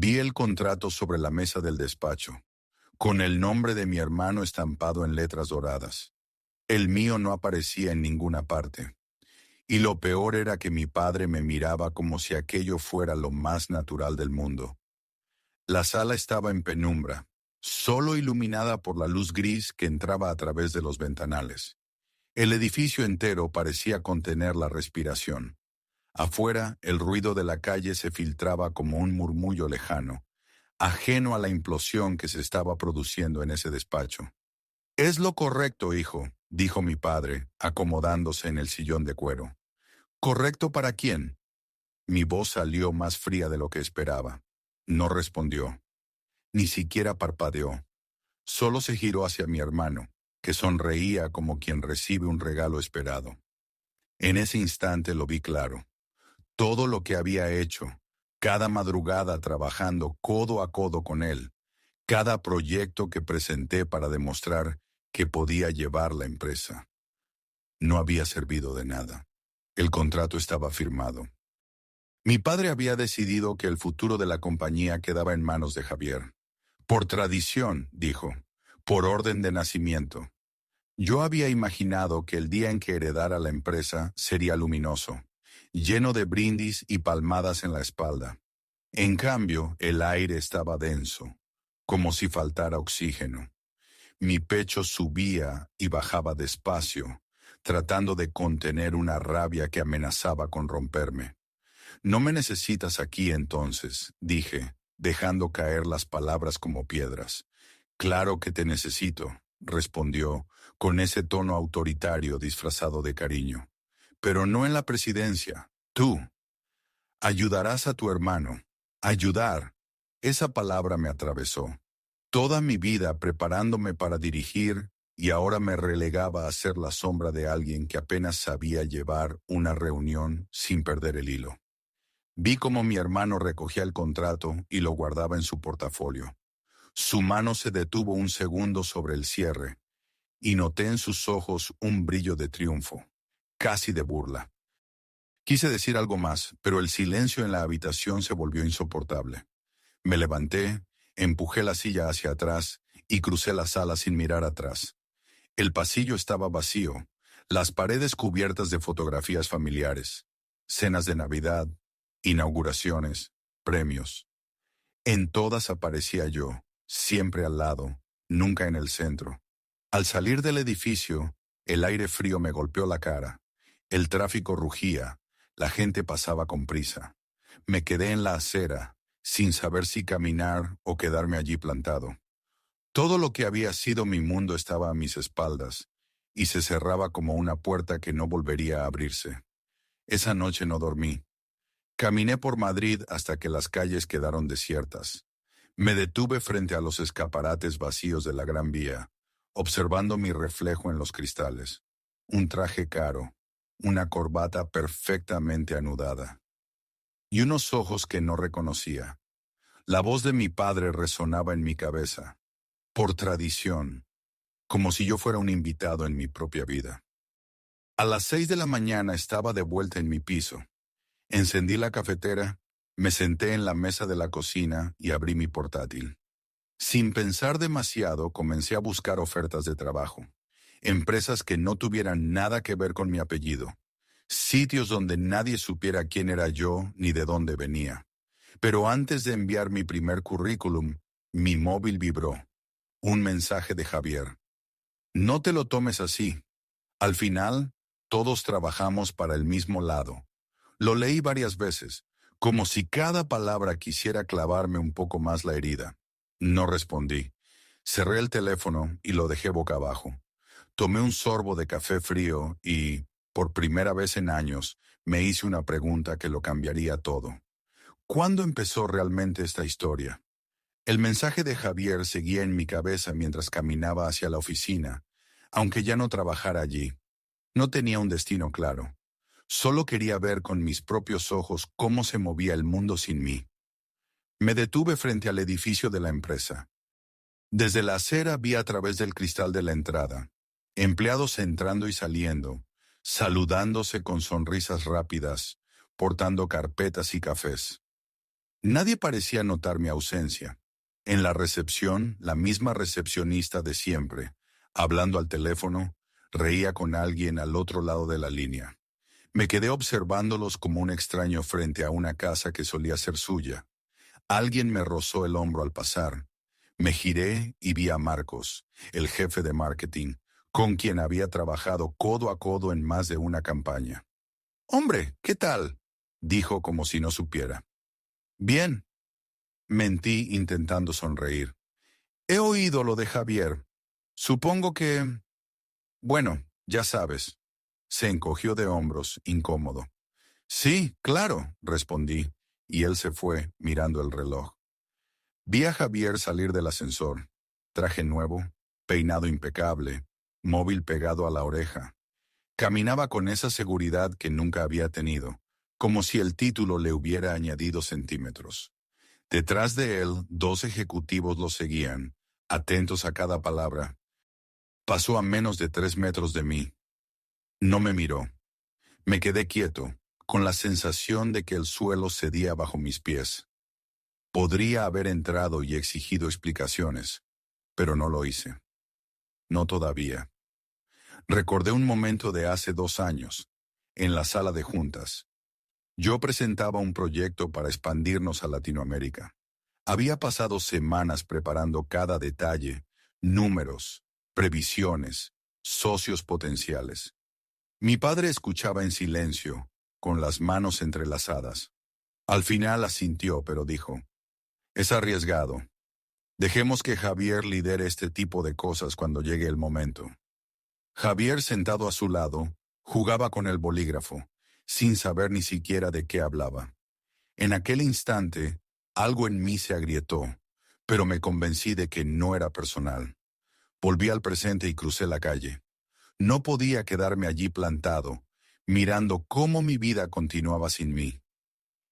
Vi el contrato sobre la mesa del despacho, con el nombre de mi hermano estampado en letras doradas. El mío no aparecía en ninguna parte. Y lo peor era que mi padre me miraba como si aquello fuera lo más natural del mundo. La sala estaba en penumbra, solo iluminada por la luz gris que entraba a través de los ventanales. El edificio entero parecía contener la respiración. Afuera, el ruido de la calle se filtraba como un murmullo lejano, ajeno a la implosión que se estaba produciendo en ese despacho. «Es lo correcto, hijo», dijo mi padre, acomodándose en el sillón de cuero. «¿Correcto para quién?». Mi voz salió más fría de lo que esperaba. No respondió. Ni siquiera parpadeó. Solo se giró hacia mi hermano, que sonreía como quien recibe un regalo esperado. En ese instante lo vi claro. Todo lo que había hecho, cada madrugada trabajando codo a codo con él, cada proyecto que presenté para demostrar que podía llevar la empresa, no había servido de nada. El contrato estaba firmado. Mi padre había decidido que el futuro de la compañía quedaba en manos de Javier. Por tradición, dijo, por orden de nacimiento. Yo había imaginado que el día en que heredara la empresa sería luminoso, lleno de brindis y palmadas en la espalda. En cambio, el aire estaba denso, como si faltara oxígeno. Mi pecho subía y bajaba despacio, tratando de contener una rabia que amenazaba con romperme. «No me necesitas aquí entonces», dije, dejando caer las palabras como piedras. «Claro que te necesito», respondió, con ese tono autoritario disfrazado de cariño. «Pero no en la presidencia. Tú ayudarás a tu hermano». Ayudar. Esa palabra me atravesó. Toda mi vida preparándome para dirigir y ahora me relegaba a ser la sombra de alguien que apenas sabía llevar una reunión sin perder el hilo. Vi cómo mi hermano recogía el contrato y lo guardaba en su portafolio. Su mano se detuvo un segundo sobre el cierre, y noté en sus ojos un brillo de triunfo, casi de burla. Quise decir algo más, pero el silencio en la habitación se volvió insoportable. Me levanté, empujé la silla hacia atrás y crucé la sala sin mirar atrás. El pasillo estaba vacío, las paredes cubiertas de fotografías familiares, cenas de Navidad, inauguraciones, premios. En todas aparecía yo, siempre al lado, nunca en el centro. Al salir del edificio, el aire frío me golpeó la cara. El tráfico rugía, la gente pasaba con prisa. Me quedé en la acera, sin saber si caminar o quedarme allí plantado. Todo lo que había sido mi mundo estaba a mis espaldas, y se cerraba como una puerta que no volvería a abrirse. Esa noche no dormí. Caminé por Madrid hasta que las calles quedaron desiertas. Me detuve frente a los escaparates vacíos de la Gran Vía, observando mi reflejo en los cristales. Un traje caro, una corbata perfectamente anudada, y unos ojos que no reconocía. La voz de mi padre resonaba en mi cabeza, por tradición, como si yo fuera un invitado en mi propia vida. A las 6 de la mañana estaba de vuelta en mi piso. Encendí la cafetera, me senté en la mesa de la cocina y abrí mi portátil. Sin pensar demasiado, comencé a buscar ofertas de trabajo, empresas que no tuvieran nada que ver con mi apellido, sitios donde nadie supiera quién era yo ni de dónde venía. Pero antes de enviar mi primer currículum, mi móvil vibró. Un mensaje de Javier. «No te lo tomes así. Al final, todos trabajamos para el mismo lado». Lo leí varias veces, como si cada palabra quisiera clavarme un poco más la herida. No respondí. Cerré el teléfono y lo dejé boca abajo. Tomé un sorbo de café frío y, por primera vez en años, me hice una pregunta que lo cambiaría todo. ¿Cuándo empezó realmente esta historia? El mensaje de Javier seguía en mi cabeza mientras caminaba hacia la oficina, aunque ya no trabajara allí. No tenía un destino claro. Solo quería ver con mis propios ojos cómo se movía el mundo sin mí. Me detuve frente al edificio de la empresa. Desde la acera vi a través del cristal de la entrada, empleados entrando y saliendo, saludándose con sonrisas rápidas, portando carpetas y cafés. Nadie parecía notar mi ausencia. En la recepción, la misma recepcionista de siempre, hablando al teléfono, reía con alguien al otro lado de la línea. Me quedé observándolos como un extraño frente a una casa que solía ser suya. Alguien me rozó el hombro al pasar. Me giré y vi a Marcos, el jefe de marketing, con quien había trabajado codo a codo en más de una campaña. «Hombre, ¿qué tal?», dijo como si no supiera. «Bien», mentí intentando sonreír. «He oído lo de Javier. Supongo que... Bueno, ya sabes». Se encogió de hombros, incómodo. «Sí, claro», respondí, y él se fue, mirando el reloj. Vi a Javier salir del ascensor. Traje nuevo, peinado impecable, móvil pegado a la oreja. Caminaba con esa seguridad que nunca había tenido, como si el título le hubiera añadido centímetros. Detrás de él, 2 ejecutivos lo seguían, atentos a cada palabra. Pasó a menos de 3 metros de mí. No me miró. Me quedé quieto, con la sensación de que el suelo cedía bajo mis pies. Podría haber entrado y exigido explicaciones, pero no lo hice. No todavía. Recordé un momento de hace 2 años, en la sala de juntas. Yo presentaba un proyecto para expandirnos a Latinoamérica. Había pasado semanas preparando cada detalle, números, previsiones, socios potenciales. Mi padre escuchaba en silencio, con las manos entrelazadas. Al final asintió, pero dijo: «Es arriesgado. Dejemos que Javier lidere este tipo de cosas cuando llegue el momento». Javier, sentado a su lado, jugaba con el bolígrafo, sin saber ni siquiera de qué hablaba. En aquel instante, algo en mí se agrietó, pero me convencí de que no era personal. Volví al presente y crucé la calle. No podía quedarme allí plantado, mirando cómo mi vida continuaba sin mí.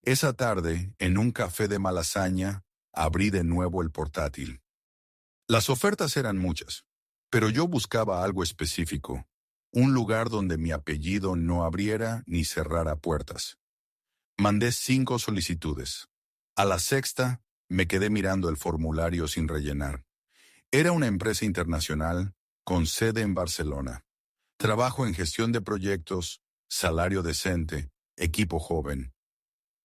Esa tarde, en un café de Malasaña, abrí de nuevo el portátil. Las ofertas eran muchas, pero yo buscaba algo específico, un lugar donde mi apellido no abriera ni cerrara puertas. Mandé 5 solicitudes. A la sexta, me quedé mirando el formulario sin rellenar. Era una empresa internacional, con sede en Barcelona. Trabajo en gestión de proyectos, salario decente, equipo joven.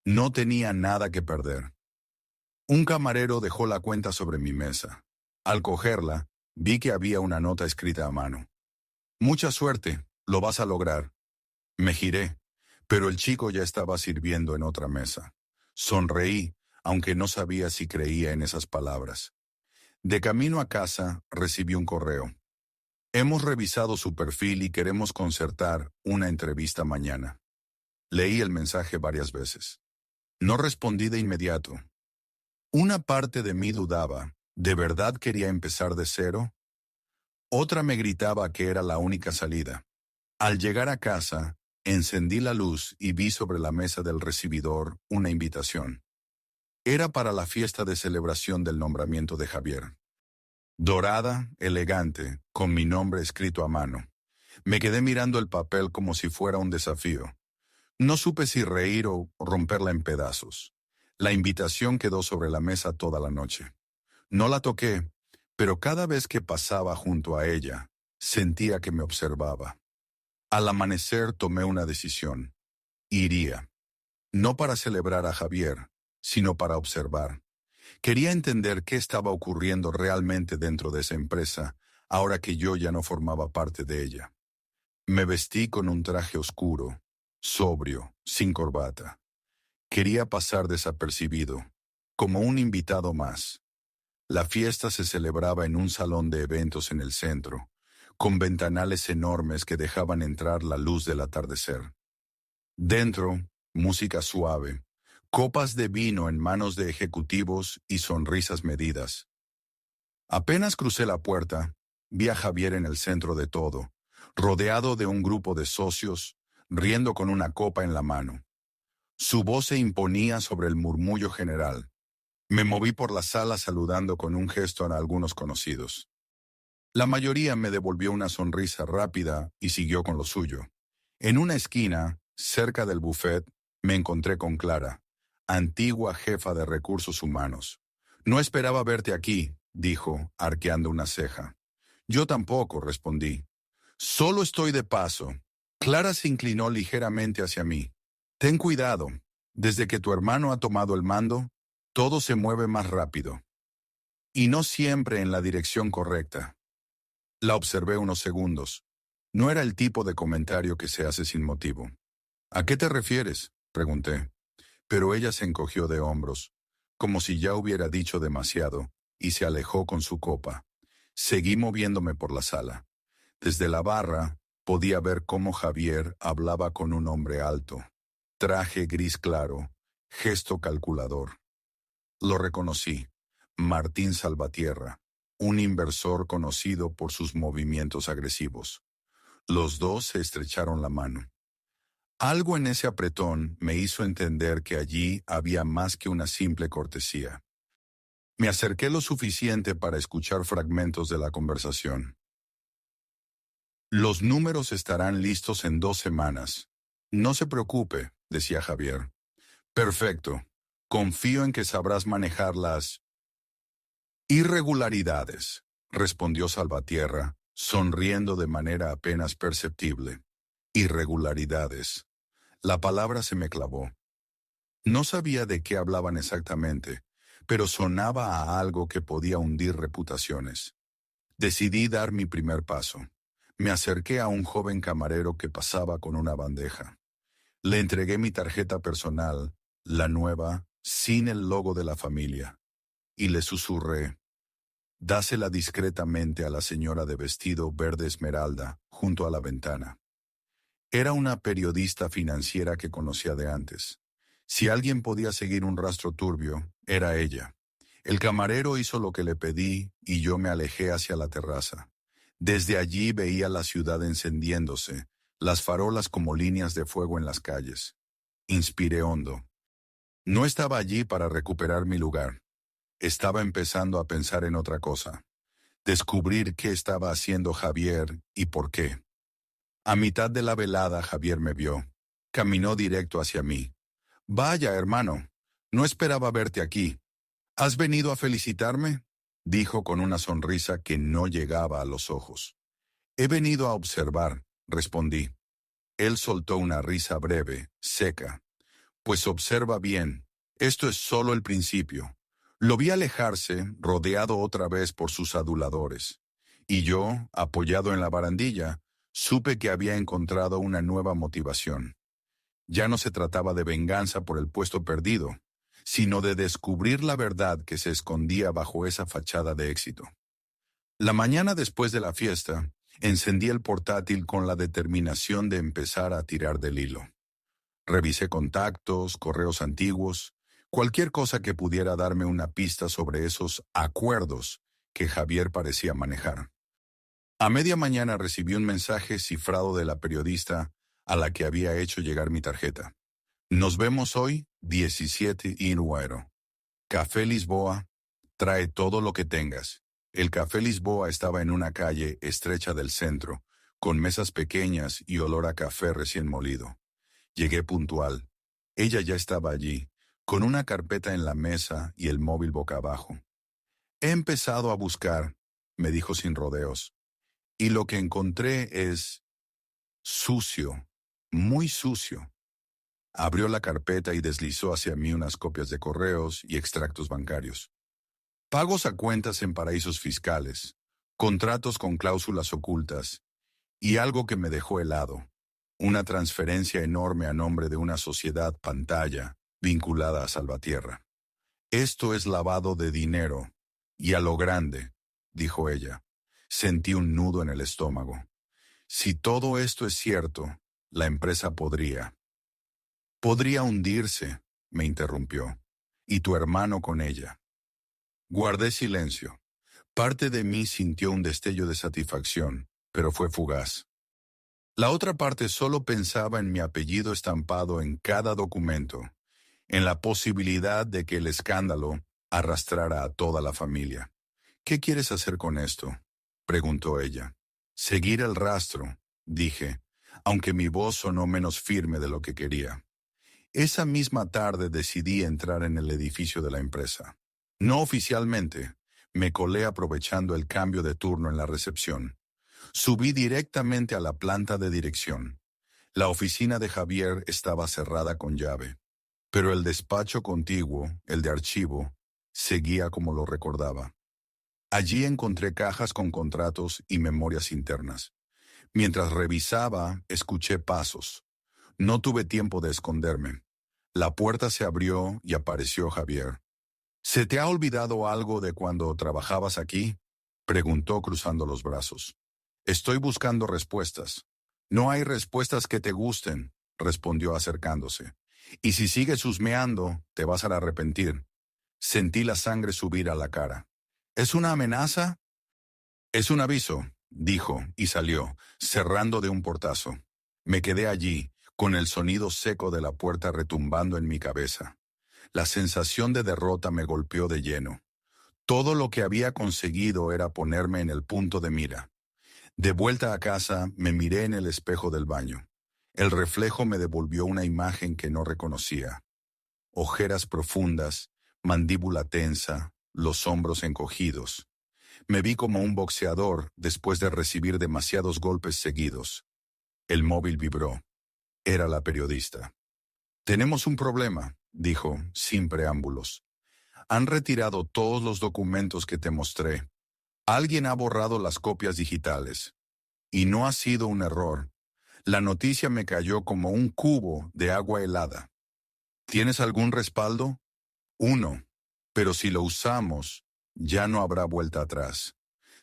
No tenía nada que perder. Un camarero dejó la cuenta sobre mi mesa. Al cogerla, vi que había una nota escrita a mano. «Mucha suerte, lo vas a lograr». Me giré, pero el chico ya estaba sirviendo en otra mesa. Sonreí, aunque no sabía si creía en esas palabras. De camino a casa, recibí un correo. «Hemos revisado su perfil y queremos concertar una entrevista mañana». Leí el mensaje varias veces. No respondí de inmediato. Una parte de mí dudaba, ¿de verdad quería empezar de cero? Otra me gritaba que era la única salida. Al llegar a casa, encendí la luz y vi sobre la mesa del recibidor una invitación. Era para la fiesta de celebración del nombramiento de Javier. Dorada, elegante, con mi nombre escrito a mano. Me quedé mirando el papel como si fuera un desafío. No supe si reír o romperla en pedazos. La invitación quedó sobre la mesa toda la noche. No la toqué, pero cada vez que pasaba junto a ella, sentía que me observaba. Al amanecer tomé una decisión. Iría. No para celebrar a Javier, sino para observar. Quería entender qué estaba ocurriendo realmente dentro de esa empresa, ahora que yo ya no formaba parte de ella. Me vestí con un traje oscuro, sobrio, sin corbata. Quería pasar desapercibido, como un invitado más. La fiesta se celebraba en un salón de eventos en el centro, con ventanales enormes que dejaban entrar la luz del atardecer. Dentro, música suave, copas de vino en manos de ejecutivos y sonrisas medidas. Apenas crucé la puerta, vi a Javier en el centro de todo, rodeado de un grupo de socios, riendo con una copa en la mano. Su voz se imponía sobre el murmullo general. Me moví por la sala saludando con un gesto a algunos conocidos. La mayoría me devolvió una sonrisa rápida y siguió con lo suyo. En una esquina, cerca del buffet, me encontré con Clara, antigua jefa de recursos humanos. No esperaba verte aquí, dijo, arqueando una ceja. Yo tampoco, respondí. Solo estoy de paso. Clara se inclinó ligeramente hacia mí. Ten cuidado. Desde que tu hermano ha tomado el mando, todo se mueve más rápido. Y no siempre en la dirección correcta. La observé unos segundos. No era el tipo de comentario que se hace sin motivo. ¿A qué te refieres?, pregunté. Pero ella se encogió de hombros, como si ya hubiera dicho demasiado, y se alejó con su copa. Seguí moviéndome por la sala. Desde la barra, podía ver cómo Javier hablaba con un hombre alto. Traje gris claro, gesto calculador. Lo reconocí. Martín Salvatierra, un inversor conocido por sus movimientos agresivos. Los dos se estrecharon la mano. Algo en ese apretón me hizo entender que allí había más que una simple cortesía. Me acerqué lo suficiente para escuchar fragmentos de la conversación. Los números estarán listos en 2 semanas. No se preocupe, decía Javier. Perfecto. Confío en que sabrás manejar las irregularidades, respondió Salvatierra, sonriendo de manera apenas perceptible. Irregularidades. La palabra se me clavó. No sabía de qué hablaban exactamente, pero sonaba a algo que podía hundir reputaciones. Decidí dar mi primer paso. Me acerqué a un joven camarero que pasaba con una bandeja. Le entregué mi tarjeta personal, la nueva, sin el logo de la familia, y le susurré: dásela discretamente a la señora de vestido verde esmeralda, junto a la ventana. Era una periodista financiera que conocía de antes. Si alguien podía seguir un rastro turbio, era ella. El camarero hizo lo que le pedí y yo me alejé hacia la terraza. Desde allí veía la ciudad encendiéndose, las farolas como líneas de fuego en las calles. Inspiré hondo. No estaba allí para recuperar mi lugar. Estaba empezando a pensar en otra cosa. Descubrir qué estaba haciendo Javier y por qué. A mitad de la velada Javier me vio. Caminó directo hacia mí. «Vaya, hermano, no esperaba verte aquí. ¿Has venido a felicitarme?», dijo con una sonrisa que no llegaba a los ojos. «He venido a observar», respondí. Él soltó una risa breve, seca. «Pues observa bien. Esto es solo el principio». Lo vi alejarse, rodeado otra vez por sus aduladores. Y yo, apoyado en la barandilla, supe que había encontrado una nueva motivación. Ya no se trataba de venganza por el puesto perdido, sino de descubrir la verdad que se escondía bajo esa fachada de éxito. La mañana después de la fiesta, encendí el portátil con la determinación de empezar a tirar del hilo. Revisé contactos, correos antiguos, cualquier cosa que pudiera darme una pista sobre esos acuerdos que Javier parecía manejar. A media mañana recibí un mensaje cifrado de la periodista a la que había hecho llegar mi tarjeta. «Nos vemos hoy, 17 Inuero. Café Lisboa, trae todo lo que tengas». El Café Lisboa estaba en una calle estrecha del centro, con mesas pequeñas y olor a café recién molido. Llegué puntual. Ella ya estaba allí, con una carpeta en la mesa y el móvil boca abajo. «He empezado a buscar», me dijo sin rodeos, «y lo que encontré es sucio, muy sucio». Abrió la carpeta y deslizó hacia mí unas copias de correos y extractos bancarios. Pagos a cuentas en paraísos fiscales, contratos con cláusulas ocultas y algo que me dejó helado. Una transferencia enorme a nombre de una sociedad pantalla vinculada a Salvatierra. «Esto es lavado de dinero, y a lo grande», dijo ella. Sentí un nudo en el estómago. Si todo esto es cierto, la empresa podría hundirse, me interrumpió, y tu hermano con ella. Guardé silencio. Parte de mí sintió un destello de satisfacción, pero fue fugaz. La otra parte solo pensaba en mi apellido estampado en cada documento, en la posibilidad de que el escándalo arrastrara a toda la familia. «¿Qué quieres hacer con esto?», preguntó ella. «Seguir el rastro», dije, aunque mi voz sonó menos firme de lo que quería. Esa misma tarde decidí entrar en el edificio de la empresa. No oficialmente, me colé aprovechando el cambio de turno en la recepción. Subí directamente a la planta de dirección. La oficina de Javier estaba cerrada con llave, pero el despacho contiguo, el de archivo, seguía como lo recordaba. Allí encontré cajas con contratos y memorias internas. Mientras revisaba, escuché pasos. No tuve tiempo de esconderme. La puerta se abrió y apareció Javier. ¿Se te ha olvidado algo de cuando trabajabas aquí?, preguntó cruzando los brazos. Estoy buscando respuestas. No hay respuestas que te gusten, respondió acercándose. Y si sigues husmeando, te vas a arrepentir. Sentí la sangre subir a la cara. ¿Es una amenaza? Es un aviso, dijo, y salió, cerrando de un portazo. Me quedé allí, con el sonido seco de la puerta retumbando en mi cabeza. La sensación de derrota me golpeó de lleno. Todo lo que había conseguido era ponerme en el punto de mira. De vuelta a casa, me miré en el espejo del baño. El reflejo me devolvió una imagen que no reconocía. Ojeras profundas, mandíbula tensa, los hombros encogidos. Me vi como un boxeador después de recibir demasiados golpes seguidos. El móvil vibró. Era la periodista. Tenemos un problema, dijo, sin preámbulos. Han retirado todos los documentos que te mostré. Alguien ha borrado las copias digitales. Y no ha sido un error. La noticia me cayó como un cubo de agua helada. ¿Tienes algún respaldo? Uno. Pero si lo usamos, ya no habrá vuelta atrás.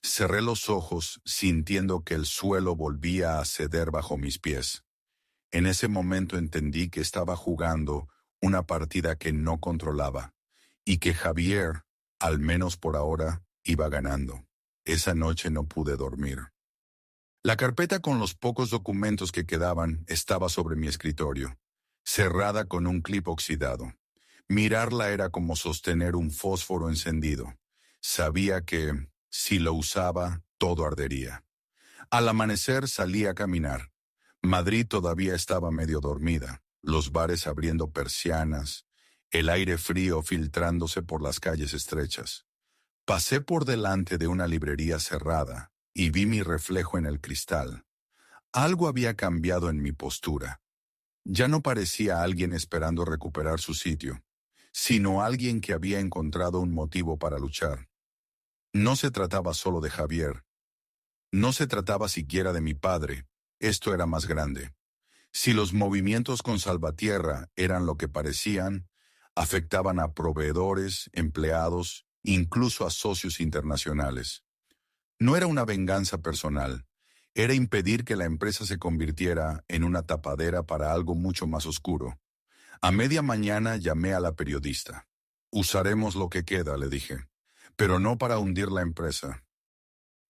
Cerré los ojos, sintiendo que el suelo volvía a ceder bajo mis pies. En ese momento entendí que estaba jugando una partida que no controlaba, y que Javier, al menos por ahora, iba ganando. Esa noche no pude dormir. La carpeta con los pocos documentos que quedaban estaba sobre mi escritorio, cerrada con un clip oxidado. Mirarla era como sostener un fósforo encendido. Sabía que, si lo usaba, todo ardería. Al amanecer salí a caminar. Madrid todavía estaba medio dormida, los bares abriendo persianas, el aire frío filtrándose por las calles estrechas. Pasé por delante de una librería cerrada y vi mi reflejo en el cristal. Algo había cambiado en mi postura. Ya no parecía alguien esperando recuperar su sitio, sino alguien que había encontrado un motivo para luchar. No se trataba solo de Javier. No se trataba siquiera de mi padre. Esto era más grande. Si los movimientos con Salvatierra eran lo que parecían, afectaban a proveedores, empleados, incluso a socios internacionales. No era una venganza personal, era impedir que la empresa se convirtiera en una tapadera para algo mucho más oscuro. A media mañana llamé a la periodista. Usaremos lo que queda, le dije, pero no para hundir la empresa.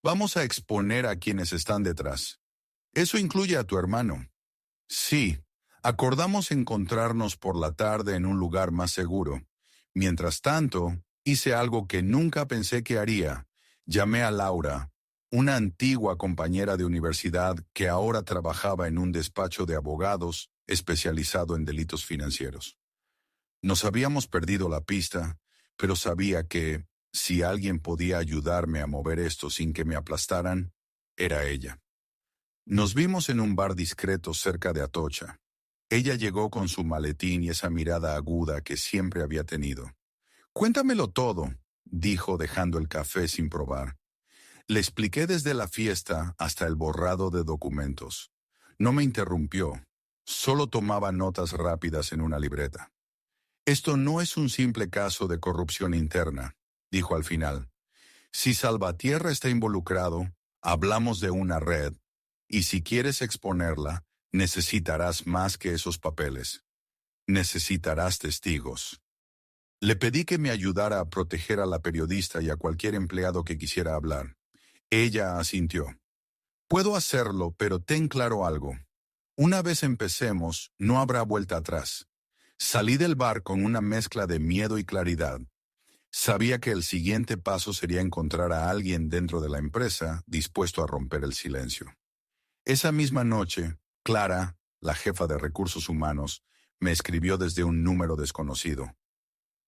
Vamos a exponer a quienes están detrás. Eso incluye a tu hermano. Sí, acordamos encontrarnos por la tarde en un lugar más seguro. Mientras tanto, hice algo que nunca pensé que haría. Llamé a Laura, una antigua compañera de universidad que ahora trabajaba en un despacho de abogados especializado en delitos financieros. Nos habíamos perdido la pista, pero sabía que, si alguien podía ayudarme a mover esto sin que me aplastaran, era ella. Nos vimos en un bar discreto cerca de Atocha. Ella llegó con su maletín y esa mirada aguda que siempre había tenido. «Cuéntamelo todo», dijo dejando el café sin probar. Le expliqué desde la fiesta hasta el borrado de documentos. No me interrumpió, solo tomaba notas rápidas en una libreta. «Esto no es un simple caso de corrupción interna», dijo al final. «Si Salvatierra está involucrado, hablamos de una red, y si quieres exponerla, necesitarás más que esos papeles. Necesitarás testigos». Le pedí que me ayudara a proteger a la periodista y a cualquier empleado que quisiera hablar. Ella asintió. «Puedo hacerlo, pero ten claro algo. Una vez empecemos, no habrá vuelta atrás». Salí del bar con una mezcla de miedo y claridad. Sabía que el siguiente paso sería encontrar a alguien dentro de la empresa dispuesto a romper el silencio. Esa misma noche, Clara, la jefa de recursos humanos, me escribió desde un número desconocido.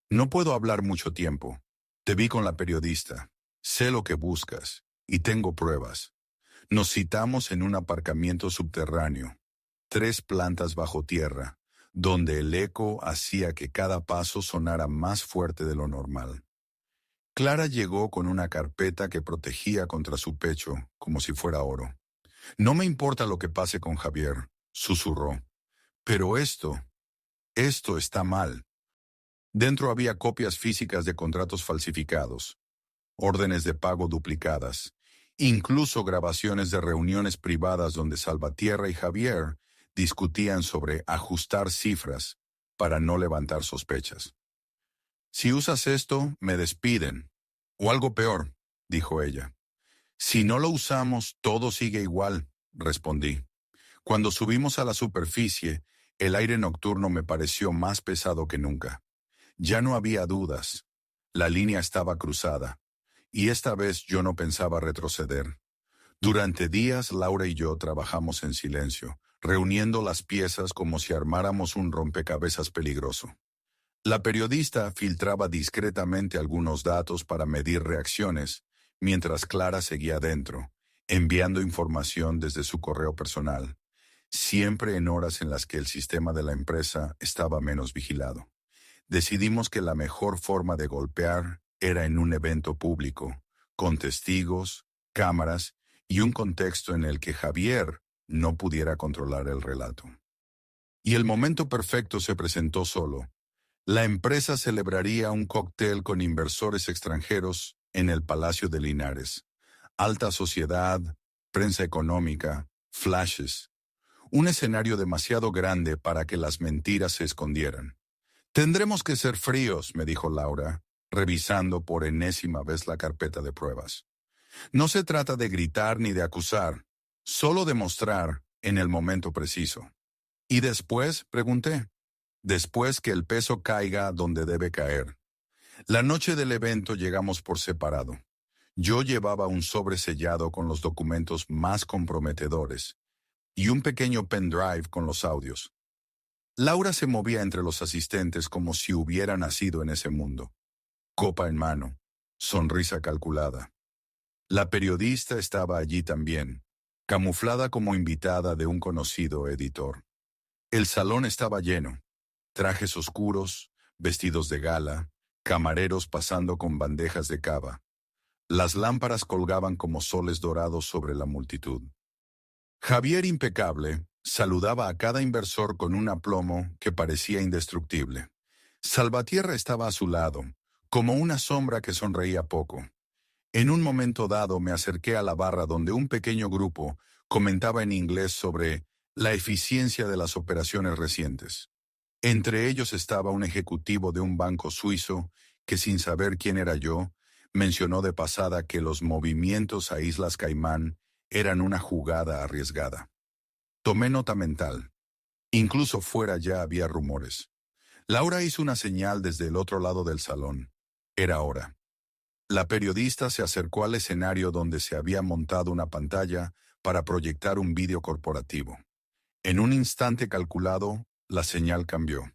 No puedo hablar mucho tiempo. Te vi con la periodista. Sé lo que buscas. Y tengo pruebas. Nos citamos en un aparcamiento subterráneo, 3 plantas bajo tierra, donde el eco hacía que cada paso sonara más fuerte de lo normal. Clara llegó con una carpeta que protegía contra su pecho, como si fuera oro. No me importa lo que pase con Javier, susurró. Pero esto está mal. Dentro había copias físicas de contratos falsificados, órdenes de pago duplicadas, incluso grabaciones de reuniones privadas donde Salvatierra y Javier discutían sobre ajustar cifras para no levantar sospechas. Si usas esto, me despiden. O algo peor, dijo ella. Si no lo usamos, todo sigue igual, respondí. Cuando subimos a la superficie, el aire nocturno me pareció más pesado que nunca. Ya no había dudas. La línea estaba cruzada. Y esta vez yo no pensaba retroceder. Durante días, Laura y yo trabajamos en silencio, reuniendo las piezas como si armáramos un rompecabezas peligroso. La periodista filtraba discretamente algunos datos para medir reacciones, mientras Clara seguía dentro, enviando información desde su correo personal, siempre en horas en las que el sistema de la empresa estaba menos vigilado. Decidimos que la mejor forma de golpear era en un evento público, con testigos, cámaras y un contexto en el que Javier no pudiera controlar el relato. Y el momento perfecto se presentó solo. La empresa celebraría un cóctel con inversores extranjeros en el Palacio de Linares. Alta sociedad, prensa económica, flashes. Un escenario demasiado grande para que las mentiras se escondieran. Tendremos que ser fríos, me dijo Laura, revisando por enésima vez la carpeta de pruebas. No se trata de gritar ni de acusar, solo de mostrar en el momento preciso. ¿Y después? Pregunté. Después que el peso caiga donde debe caer. La noche del evento llegamos por separado. Yo llevaba un sobre sellado con los documentos más comprometedores y un pequeño pendrive con los audios. Laura se movía entre los asistentes como si hubiera nacido en ese mundo. Copa en mano, sonrisa calculada. La periodista estaba allí también, camuflada como invitada de un conocido editor. El salón estaba lleno. Trajes oscuros, vestidos de gala, camareros pasando con bandejas de cava. Las lámparas colgaban como soles dorados sobre la multitud. Javier, impecable, saludaba a cada inversor con un aplomo que parecía indestructible. Salvatierra estaba a su lado, como una sombra que sonreía poco. En un momento dado me acerqué a la barra donde un pequeño grupo comentaba en inglés sobre la eficiencia de las operaciones recientes. Entre ellos estaba un ejecutivo de un banco suizo que, sin saber quién era yo, mencionó de pasada que los movimientos a Islas Caimán eran una jugada arriesgada. Tomé nota mental. Incluso fuera ya había rumores. Laura hizo una señal desde el otro lado del salón. Era hora. La periodista se acercó al escenario donde se había montado una pantalla para proyectar un vídeo corporativo. En un instante calculado, la señal cambió.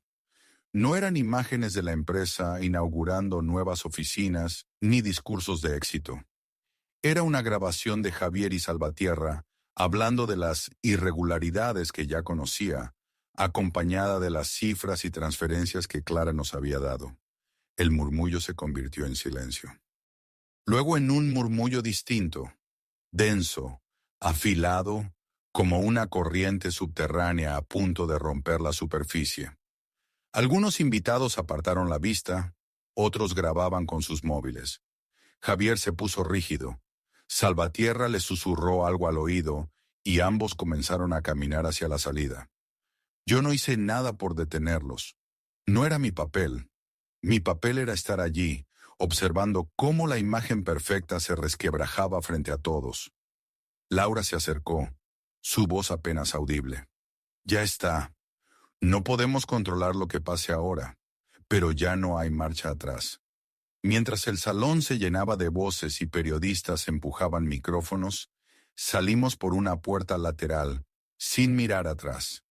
No eran imágenes de la empresa inaugurando nuevas oficinas ni discursos de éxito. Era una grabación de Javier y Salvatierra hablando de las irregularidades que ya conocía, acompañada de las cifras y transferencias que Clara nos había dado. El murmullo se convirtió en silencio. Luego en un murmullo distinto, denso, afilado, como una corriente subterránea a punto de romper la superficie. Algunos invitados apartaron la vista, otros grababan con sus móviles. Javier se puso rígido. Salvatierra le susurró algo al oído y ambos comenzaron a caminar hacia la salida. Yo no hice nada por detenerlos. No era mi papel. Mi papel era estar allí, observando cómo la imagen perfecta se resquebrajaba frente a todos. Laura se acercó, su voz apenas audible. Ya está. No podemos controlar lo que pase ahora, pero ya no hay marcha atrás. Mientras el salón se llenaba de voces y periodistas empujaban micrófonos, salimos por una puerta lateral, sin mirar atrás.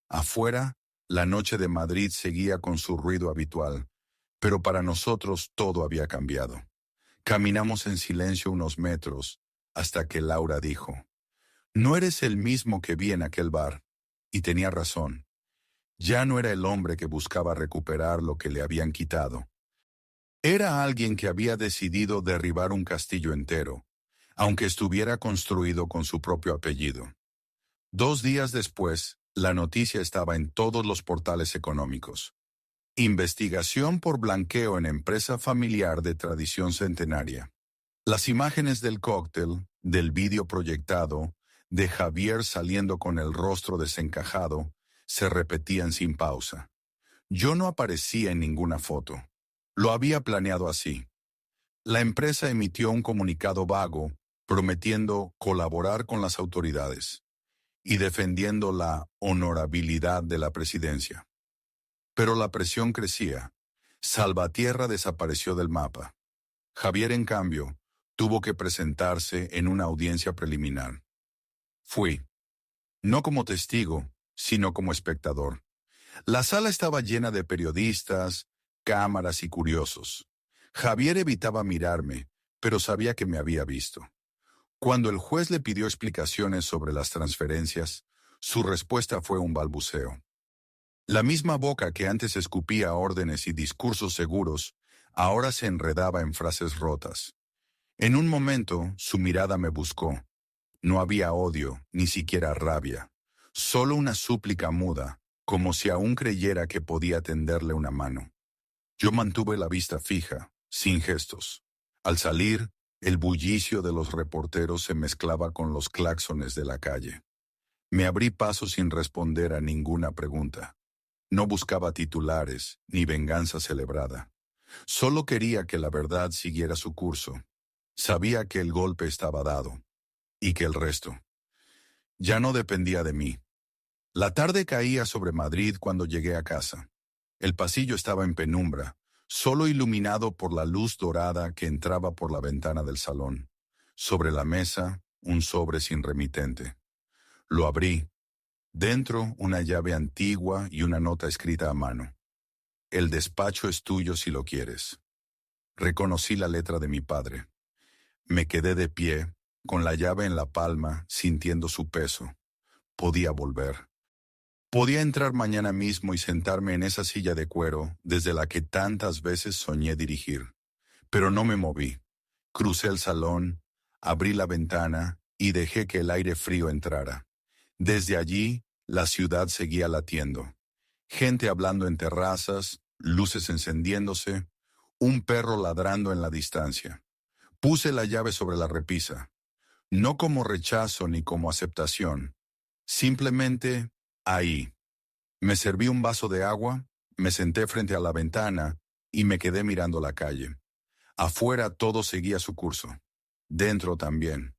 Afuera, La noche de Madrid seguía con su ruido habitual, pero para nosotros todo había cambiado. Caminamos en silencio unos metros, hasta que Laura dijo, «No eres el mismo que vi en aquel bar». Y tenía razón. Ya no era el hombre que buscaba recuperar lo que le habían quitado. Era alguien que había decidido derribar un castillo entero, aunque estuviera construido con su propio apellido. 2 días después, la noticia estaba en todos los portales económicos. Investigación por blanqueo en empresa familiar de tradición centenaria. Las imágenes del cóctel, del vídeo proyectado, de Javier saliendo con el rostro desencajado, se repetían sin pausa. Yo no aparecía en ninguna foto. Lo había planeado así. La empresa emitió un comunicado vago, prometiendo colaborar con las autoridades y defendiendo la honorabilidad de la presidencia. Pero la presión crecía. Salvatierra desapareció del mapa. Javier, en cambio, tuvo que presentarse en una audiencia preliminar. Fui, no como testigo, sino como espectador. La sala estaba llena de periodistas, cámaras y curiosos. Javier evitaba mirarme, pero sabía que me había visto. Cuando el juez le pidió explicaciones sobre las transferencias, su respuesta fue un balbuceo. La misma boca que antes escupía órdenes y discursos seguros, ahora se enredaba en frases rotas. En un momento, su mirada me buscó. No había odio, ni siquiera rabia. Solo una súplica muda, como si aún creyera que podía tenderle una mano. Yo mantuve la vista fija, sin gestos. Al salir, el bullicio de los reporteros se mezclaba con los claxones de la calle. Me abrí paso sin responder a ninguna pregunta. No buscaba titulares, ni venganza celebrada. Solo quería que la verdad siguiera su curso. Sabía que el golpe estaba dado, y que el resto ya no dependía de mí. La tarde caía sobre Madrid cuando llegué a casa. El pasillo estaba en penumbra, solo iluminado por la luz dorada que entraba por la ventana del salón. Sobre la mesa, un sobre sin remitente. Lo abrí. Dentro, una llave antigua y una nota escrita a mano. El despacho es tuyo si lo quieres. Reconocí la letra de mi padre. Me quedé de pie, con la llave en la palma, sintiendo su peso. Podía volver. Podía entrar mañana mismo y sentarme en esa silla de cuero desde la que tantas veces soñé dirigir. Pero no me moví. Crucé el salón, abrí la ventana y dejé que el aire frío entrara. Desde allí, la ciudad seguía latiendo. Gente hablando en terrazas, luces encendiéndose, un perro ladrando en la distancia. Puse la llave sobre la repisa. No como rechazo ni como aceptación. Simplemente ahí. Me serví un vaso de agua, me senté frente a la ventana y me quedé mirando la calle. Afuera todo seguía su curso. Dentro también.